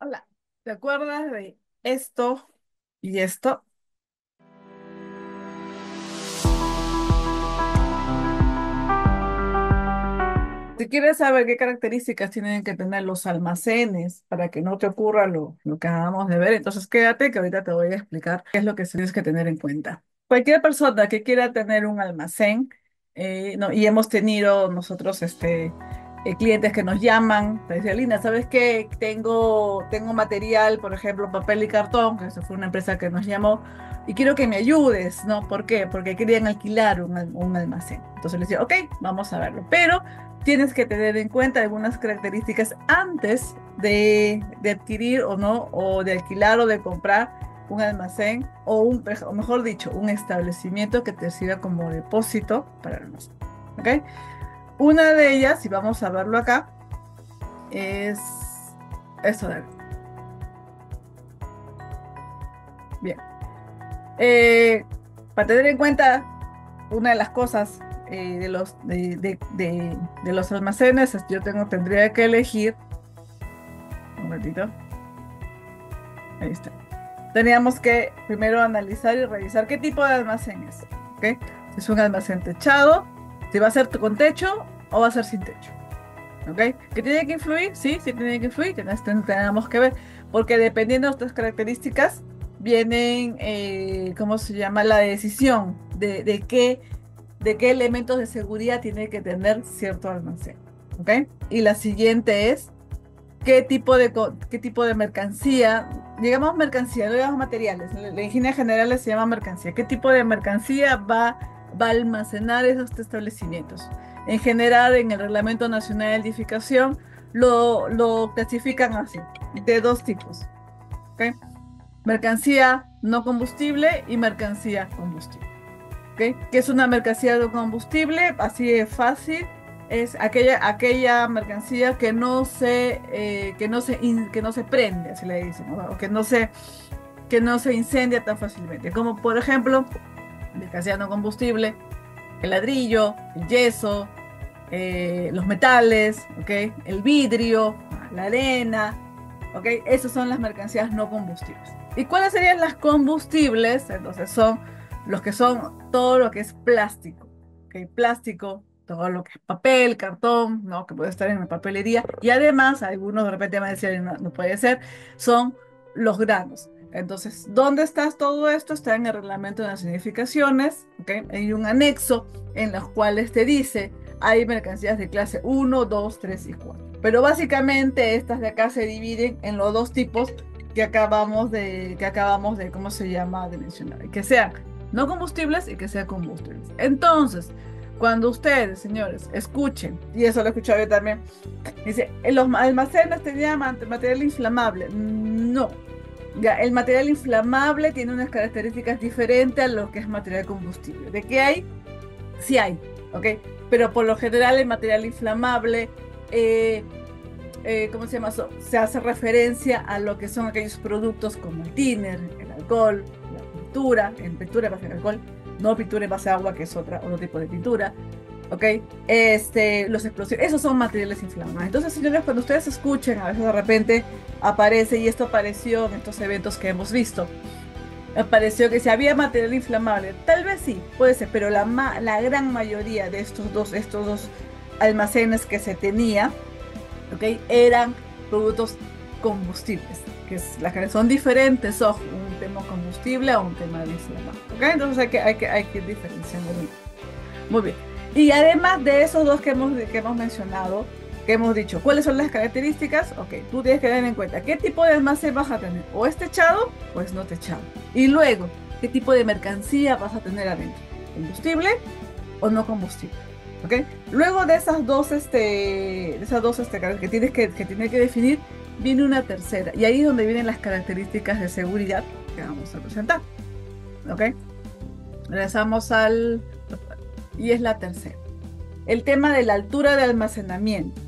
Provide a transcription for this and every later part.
Hola, ¿te acuerdas de esto y esto? Si quieres saber qué características tienen que tener los almacenes para que no te ocurra lo que acabamos de ver, entonces quédate que ahorita te voy a explicar qué es lo que tienes que tener en cuenta. Cualquier persona que quiera tener un almacén, no, y hemos tenido nosotros clientes que nos llaman, te dicen, Lina, ¿sabes qué? Tengo material, por ejemplo, papel y cartón, que eso fue una empresa que nos llamó, y quiero que me ayudes, ¿no? ¿Por qué? Porque querían alquilar un almacén. Entonces les digo, ok, vamos a verlo, pero tienes que tener en cuenta algunas características antes de adquirir o no, o de alquilar o de comprar un almacén o mejor dicho, un establecimiento que te sirva como depósito para el almacén. ¿Ok? Una de ellas, y vamos a verlo acá, es esto de acá. Bien. Eh, para tener en cuenta, una de las cosas de los almacenes, tendría que elegir, un momentito, ahí está. Teníamos que primero analizar y revisar qué tipo de almacén es, ¿ok? Si es un almacén techado, si va a ser con techo o va a ser sin techo, ¿ok? ¿Que tiene que influir? Sí, sí tiene que influir, tenemos que ver, porque dependiendo de estas características, vienen, ¿cómo se llama? La decisión de qué elementos de seguridad tiene que tener cierto almacén, ¿ok? Y la siguiente es qué tipo de mercancía, digamos mercancía, no digamos materiales, la higiene general se llama mercancía, qué tipo de mercancía va a almacenar esos establecimientos. En general, en el Reglamento Nacional de Edificación lo clasifican así, de dos tipos, ¿ok? Mercancía no combustible y mercancía combustible. ¿Ok? ¿Qué es una mercancía de combustible? Así de fácil. Es aquella mercancía que no se prende, así le dicen, ¿no? O que no se incendia tan fácilmente. Como por ejemplo, mercancía no combustible, el ladrillo, el yeso, los metales, ¿ok? El vidrio, la arena, ¿ok? Esas son las mercancías no combustibles. ¿Y cuáles serían las combustibles? Entonces son los que son todo lo que es plástico, ¿ok? Plástico, todo lo que es papel, cartón, ¿no? Que puede estar en la papelería. Y además, algunos de repente van a decir, no, no puede ser, son los granos. Entonces, ¿dónde está todo esto? Está en el reglamento de las edificaciones, ¿ok? Hay un anexo en los cuales te dice hay mercancías de clase uno, 2, 3 y 4. Pero básicamente estas de acá se dividen en los dos tipos ¿cómo se llama? De mencionar. Que sean no combustibles y que sean combustibles. Entonces, cuando ustedes, señores, escuchen, y eso lo he escuchado yo también, dice, en los almacenes tenían material inflamable. No. Ya, el material inflamable tiene unas características diferentes a lo que es material combustible. ¿De qué hay? Sí hay, ¿ok? Pero por lo general el material inflamable, eh, ¿cómo se llama eso? Se hace referencia a lo que son aquellos productos como el thinner, el alcohol, la pintura, en pintura en base a alcohol, no pintura en base a agua, que es otro tipo de pintura, ¿ok? Los explosivos, esos son materiales inflamables. Entonces, señores, cuando ustedes escuchen, a veces de repente aparece, y esto apareció en estos eventos que hemos visto, me pareció que si había material inflamable, tal vez sí, puede ser, pero la gran mayoría de estos dos almacenes que se tenía, ¿ok? Eran productos combustibles, son diferentes, ojo, un tema combustible a un tema de inflamable, ¿ok? Entonces hay que ir diferenciando bien. Muy bien. Y además de esos dos que hemos mencionado, que hemos dicho, ¿cuáles son las características? Ok, tú tienes que tener en cuenta qué tipo de almacén vas a tener, o es techado o es no techado. Y luego, ¿qué tipo de mercancía vas a tener adentro? ¿Combustible o no combustible? ¿Ok? Luego de esas dos que tienes que definir, viene una tercera. Y ahí es donde vienen las características de seguridad que vamos a presentar. ¿Ok? Regresamos y es la tercera. El tema de la altura de almacenamiento.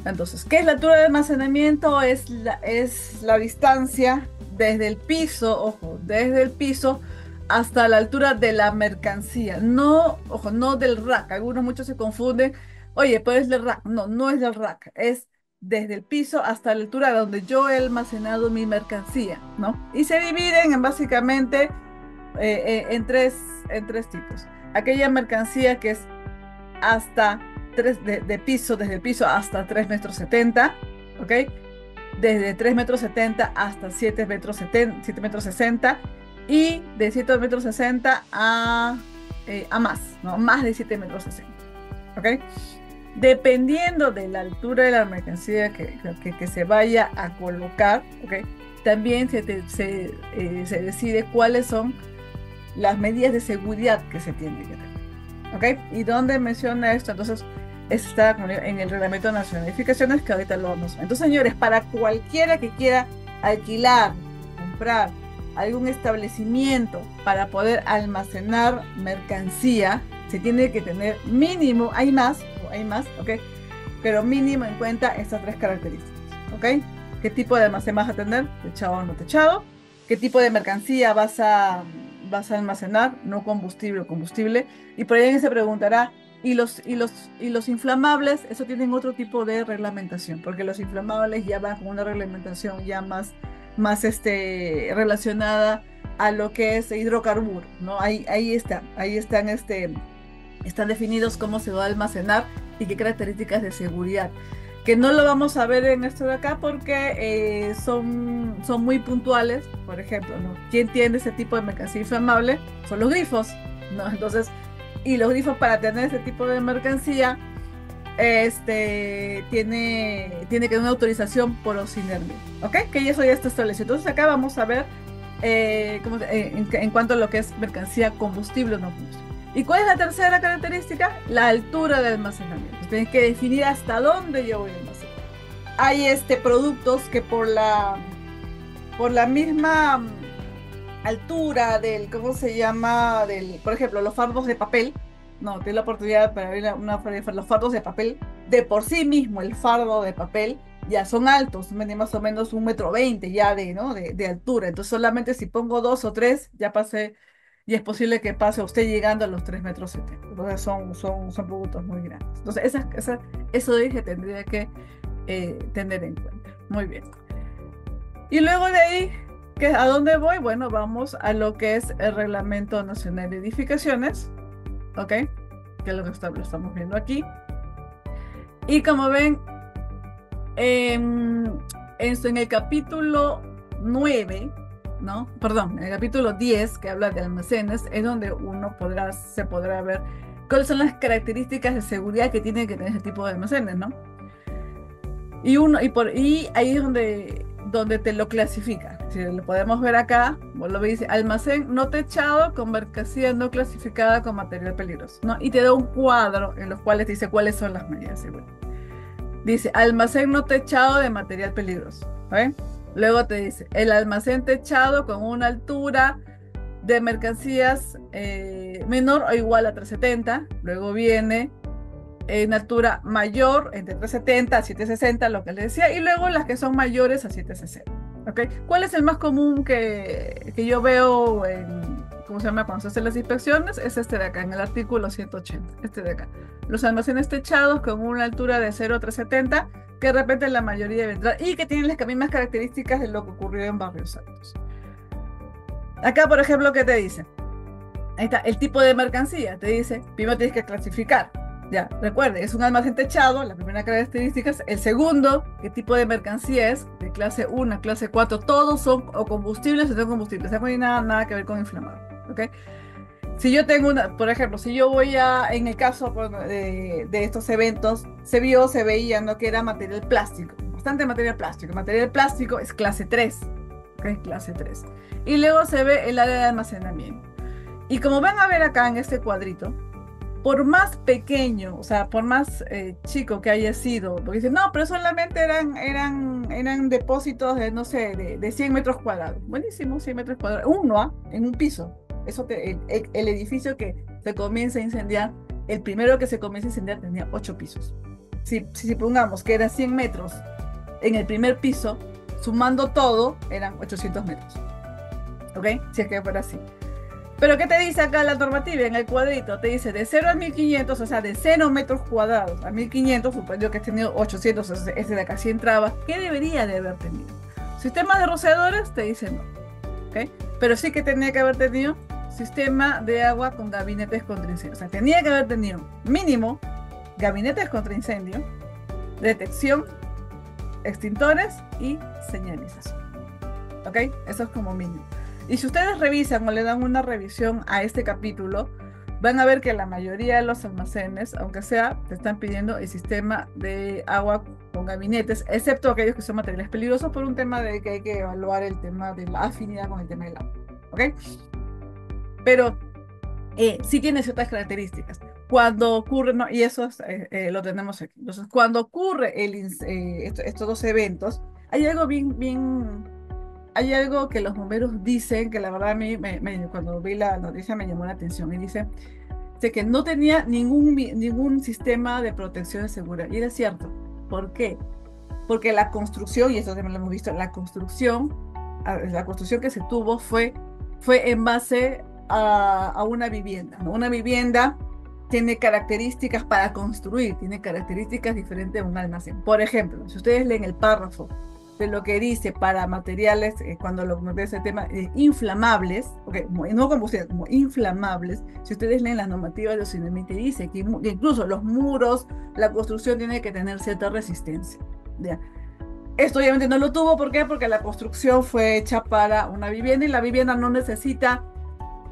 Entonces, ¿qué es la altura de almacenamiento? Es la distancia desde el piso, ojo, desde el piso hasta la altura de la mercancía. No, ojo, no del rack. Muchos se confunden. Oye, pues es del rack. No, no es del rack. Es desde el piso hasta la altura donde yo he almacenado mi mercancía, ¿no? Y se dividen en básicamente en tres tipos. Aquella mercancía que es hasta de piso, desde el piso hasta 3,70 m, ¿ok? Desde 3,70 m hasta 7,60 m y de 7,60 m a más, ¿no? Más de 7,60 m, ¿ok? Dependiendo de la altura de la mercancía que se vaya a colocar, ¿ok? También se decide cuáles son las medidas de seguridad que se tienen que tener, ¿ok? ¿Y dónde menciona esto? Entonces, está en el Reglamento Nacional de Edificaciones, que ahorita lo vamos a ver. Entonces, señores, para cualquiera que quiera alquilar, comprar algún establecimiento para poder almacenar mercancía, se tiene que tener mínimo, hay más, ¿ok? Pero mínimo en cuenta estas tres características, ¿ok? ¿Qué tipo de almacén vas a tener? ¿Techado o no techado? ¿Qué tipo de mercancía vas a almacenar? ¿No combustible o combustible? Y por ahí alguien se preguntará, ¿y los inflamables? Eso tienen otro tipo de reglamentación, porque los inflamables ya van con una reglamentación ya más relacionada a lo que es hidrocarburo, ¿no? Ahí están definidos cómo se va a almacenar y qué características de seguridad, que no lo vamos a ver en esto de acá porque son muy puntuales. Por ejemplo, ¿no? ¿Quién tiene ese tipo de mercancía inflamable? Son los grifos, ¿no? Entonces, y los grifos, para tener ese tipo de mercancía, tiene que tener una autorización por Ocinermi, ¿ok? Que eso ya está establecido. Entonces acá vamos a ver en cuanto a lo que es mercancía combustible o no combustible. ¿Y cuál es la tercera característica? La altura de almacenamiento. Tienes que definir hasta dónde yo voy a almacenar. Hay productos que por la misma altura del, ¿cómo se llama? Por ejemplo, los fardos de papel. No, tengo la oportunidad para ver los fardos de papel. De por sí mismo, el fardo de papel ya son altos, más o menos 1,20 m ya de altura. Entonces, solamente si pongo 2 o 3, ya pasé. Y es posible que pase usted llegando a los 3,70 m. Entonces son productos muy grandes. Entonces eso dije, tendría que tener en cuenta. Muy bien. Y luego de ahí, ¿a dónde voy? Bueno, vamos a lo que es el Reglamento Nacional de Edificaciones, ¿ok? Que es lo que estamos viendo aquí. Y como ven, en el capítulo 9, ¿no? Perdón, en el capítulo 10, que habla de almacenes, es donde se podrá ver cuáles son las características de seguridad que tiene que tener ese tipo de almacenes, ¿no? Y ahí es donde te lo clasifica. Si lo podemos ver acá, lo dice, almacén no techado con mercancía no clasificada con material peligroso, ¿no? Y te da un cuadro en los cuales te dice cuáles son las medidas de seguridad. Dice, almacén no techado de material peligroso, ¿ven? Luego te dice, el almacén techado con una altura de mercancías menor o igual a 3,70. Luego viene en altura mayor, entre 3,70 a 7,60, lo que les decía. Y luego las que son mayores a 7,60. ¿Okay? ¿Cuál es el más común que yo veo ¿cómo se llama? Cuando se hacen las inspecciones? Es este de acá, en el artículo 180. Este de acá. Los almacenes techados con una altura de 0 a 3,70, que de repente la mayoría vendrá y que tienen las mismas características de lo que ocurrió en Barrios Altos. Acá, por ejemplo, ¿qué te dice? Ahí está, el tipo de mercancía. Te dice, primero tienes que clasificar. Ya, recuerde, es un almacén techado, la primera característica. El segundo, ¿qué tipo de mercancía es? De clase 1, clase 4, todos son o combustibles o no combustibles. No hay nada que ver con inflamable, ¿ok? Si yo tengo por ejemplo, si yo voy en el caso de estos eventos, se veía, ¿no? Que era material plástico, bastante material plástico. Material plástico es clase 3, ¿ok? Clase 3. Y luego se ve el área de almacenamiento. Y como van a ver acá en este cuadrito, por más pequeño, o sea, por más chico que haya sido, porque dicen, no, pero solamente eran depósitos de, no sé, de 100 metros cuadrados. Buenísimo, 100 metros cuadrados. En un piso. El edificio que se comienza a incendiar, el primero que se comienza a incendiar tenía 8 pisos. Si pongamos que eran 100 metros en el primer piso, sumando todo, eran 800 metros. ¿Ok? Si es que fuera así. Pero ¿qué te dice acá la normativa en el cuadrito? Te dice de 0 a 1500, o sea, de 0 metros cuadrados a 1500, supongo que has tenido 800, ese de acá sí entraba. ¿Qué debería de haber tenido? Sistema de rociadores te dice no, ¿ok? Pero sí que tenía que haber tenido sistema de agua con gabinetes contra incendio. O sea, tenía que haber tenido mínimo gabinetes contra incendio, detección, extintores y señalización. ¿Ok? Eso es como mínimo. Y si ustedes revisan o le dan una revisión a este capítulo, van a ver que la mayoría de los almacenes, aunque sea, te están pidiendo el sistema de agua con gabinetes, excepto aquellos que son materiales peligrosos por un tema de que hay que evaluar el tema de la afinidad con el tema del agua. ¿Ok? Pero sí tiene ciertas características. Cuando ocurre, ¿no? Y eso lo tenemos aquí. Entonces, cuando ocurre estos dos eventos, hay algo hay algo que los bomberos dicen, que la verdad a mí, cuando vi la noticia me llamó la atención, y dice que no tenía ningún sistema de protección segura. Y era cierto. ¿Por qué? Porque la construcción, y eso también lo hemos visto, la construcción que se tuvo fue en base a una vivienda, ¿no? Una vivienda tiene características para construir, tiene características diferentes de un almacén. Por ejemplo, si ustedes leen el párrafo de lo que dice para materiales, cuando lo comenté ese tema, inflamables, okay, no combustibles, como inflamables, si ustedes leen las normativas de Osinamite, dice que incluso los muros, la construcción tiene que tener cierta resistencia. ¿Ya? Esto obviamente no lo tuvo, ¿por qué? Porque la construcción fue hecha para una vivienda y la vivienda no necesita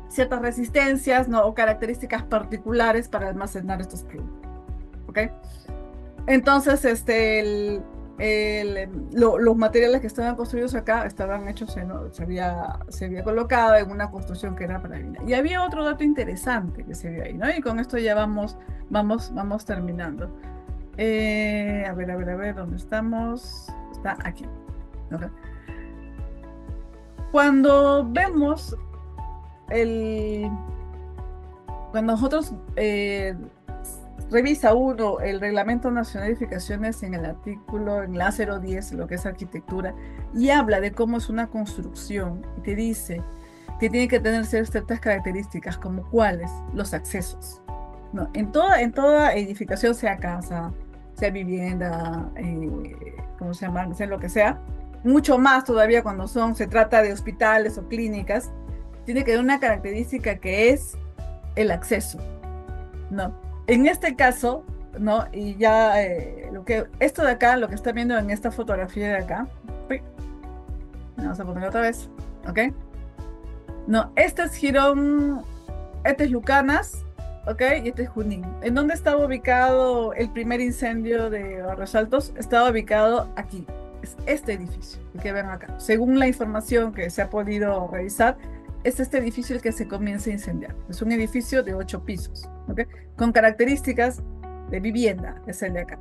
ciertas resistencias, ¿no? O características particulares para almacenar estos productos. ¿Ok? Entonces, los materiales que estaban construidos acá estaban hechos, ¿no? Se había colocado en una construcción que era para vivienda. Y había otro dato interesante que se vio ahí, ¿no? Y con esto ya vamos terminando. A ver, ¿dónde estamos? Está aquí. ¿Okay? Cuando vemos cuando nosotros revisa uno el Reglamento Nacional de Edificaciones en el artículo, en la 010, lo que es arquitectura, y habla de cómo es una construcción, y te dice que tiene que tener ciertas características, como cuáles, los accesos. ¿No? En toda edificación, sea casa, sea vivienda, ¿cómo se llama? Sea lo que sea, mucho más todavía cuando se trata de hospitales o clínicas, tiene que tener una característica que es el acceso, ¿no? En este caso, ¿no? Y ya esto de acá, lo que está viendo en esta fotografía de acá, uy, vamos a poner otra vez, ¿ok? No, este es Girón, este es Lucanas, ¿ok? Y este es Junín. ¿En dónde estaba ubicado el primer incendio de Barrios Altos? Estaba ubicado aquí, es este edificio, que ven acá. Según la información que se ha podido revisar, es este edificio el que se comienza a incendiar. Es un edificio de 8 pisos, ¿ok? Con características de vivienda, es el de acá.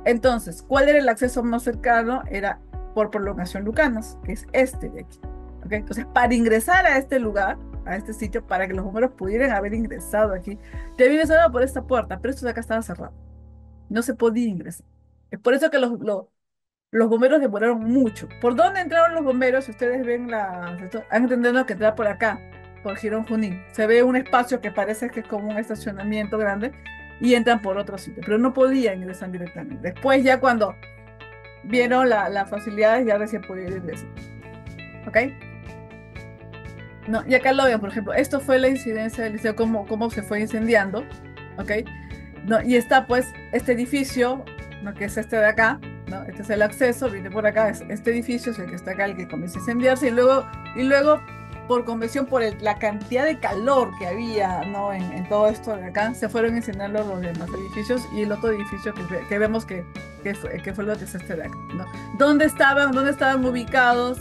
Entonces, ¿cuál era el acceso más cercano? Era por prolongación Lucanas, que es este de aquí, ¿ok? Entonces, para ingresar a este lugar, a este sitio, para que los bomberos pudieran haber ingresado aquí, te habían ingresado por esta puerta, pero esto de acá estaba cerrado. No se podía ingresar. Es por eso que los bomberos demoraron mucho. ¿Por dónde entraron los bomberos? Si ustedes ven han entendido que entrar por acá, por Girón Junín. Se ve un espacio que parece que es como un estacionamiento grande y entran por otro sitio, pero no podían ingresar directamente. Después ya cuando vieron las facilidades ya recién pudieron ingresar. ¿Ok? No, y acá lo ven, por ejemplo, esto fue la incidencia del liceo, cómo se fue incendiando. ¿Ok? No, y está pues este edificio, ¿no? Que es este de acá, ¿no? Este es el acceso, viene por acá, es este edificio, es el que está acá, el que comienza a incendiarse, y luego por convección, por la cantidad de calor que había, ¿no? en todo esto de acá, se fueron incendiando los demás edificios, y el otro edificio que vemos que fue lo que es este de acá, ¿no? ¿Dónde estaban ubicados,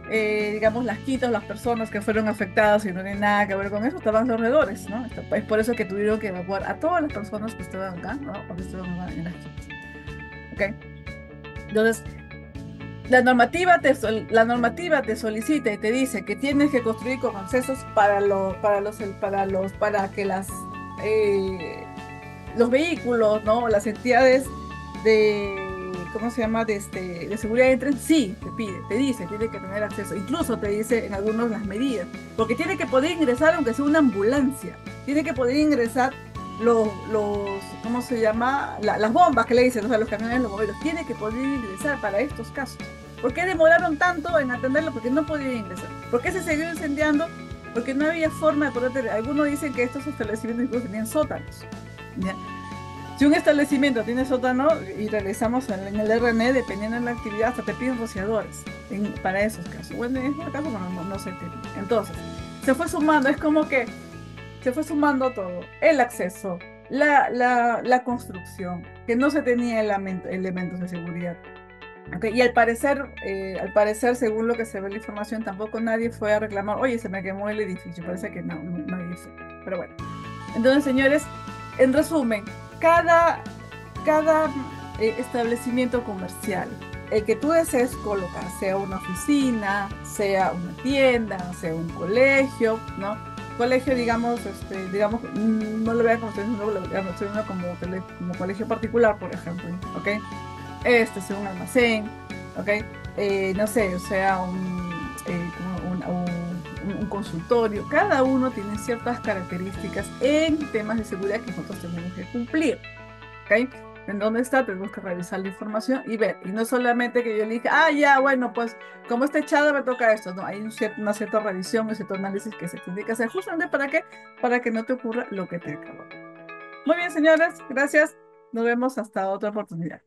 digamos, las quintas, las personas que fueron afectadas y no tienen nada que ver con eso? Estaban alrededores, ¿no? Es por eso que tuvieron que evacuar a todas las personas que estaban acá, ¿no? O que estaban en las quintas. ¿Ok? Entonces, la normativa te solicita y te dice que tienes que construir con accesos para que los vehículos, ¿no? Las entidades ¿cómo se llama? De seguridad entren, sí, te pide, te dice, tiene que tener acceso. Incluso te dice en algunos las medidas, porque tiene que poder ingresar aunque sea una ambulancia, tiene que poder ingresar ¿cómo se llama? Las bombas que le dicen, o sea, los camiones, los bomberos, tiene que poder ingresar para estos casos. ¿Por qué demoraron tanto en atenderlo? Porque no podían ingresar. ¿Por qué se siguió incendiando? Porque no había forma de poder tener. Algunos dicen que estos establecimientos incluso tenían sótanos. ¿Ya? Si un establecimiento tiene sótano y realizamos en el RN, dependiendo de la actividad, hasta te piden rociadores para esos casos. Bueno, en este caso no se te pide. Entonces, se fue sumando, es como que se fue sumando todo, el acceso, la construcción, que no se tenía elementos de seguridad. Ok, y al parecer, según lo que se ve en la información, tampoco nadie fue a reclamar, oye, se me quemó el edificio. Parece que nadie fue. Pero bueno. Entonces, señores, en resumen, cada establecimiento comercial, el que tú desees colocar, sea una oficina, sea una tienda, sea un colegio, ¿no? Colegio, digamos, no lo vean como estoy diciendo como colegio particular, por ejemplo, ¿ok? Este sea un almacén, ¿ok? No sé, o sea, un consultorio. Cada uno tiene ciertas características en temas de seguridad que nosotros tenemos que cumplir, ¿ok? ¿En dónde está? Tenemos que revisar la información y ver. Y no solamente que yo le dije, ah, ya, bueno, pues como está echada me toca esto. No, hay una cierta revisión, un cierto análisis que se tiene que hacer justamente ¿para qué? Para que no te ocurra lo que te acabo. Muy bien, señores, gracias. Nos vemos hasta otra oportunidad.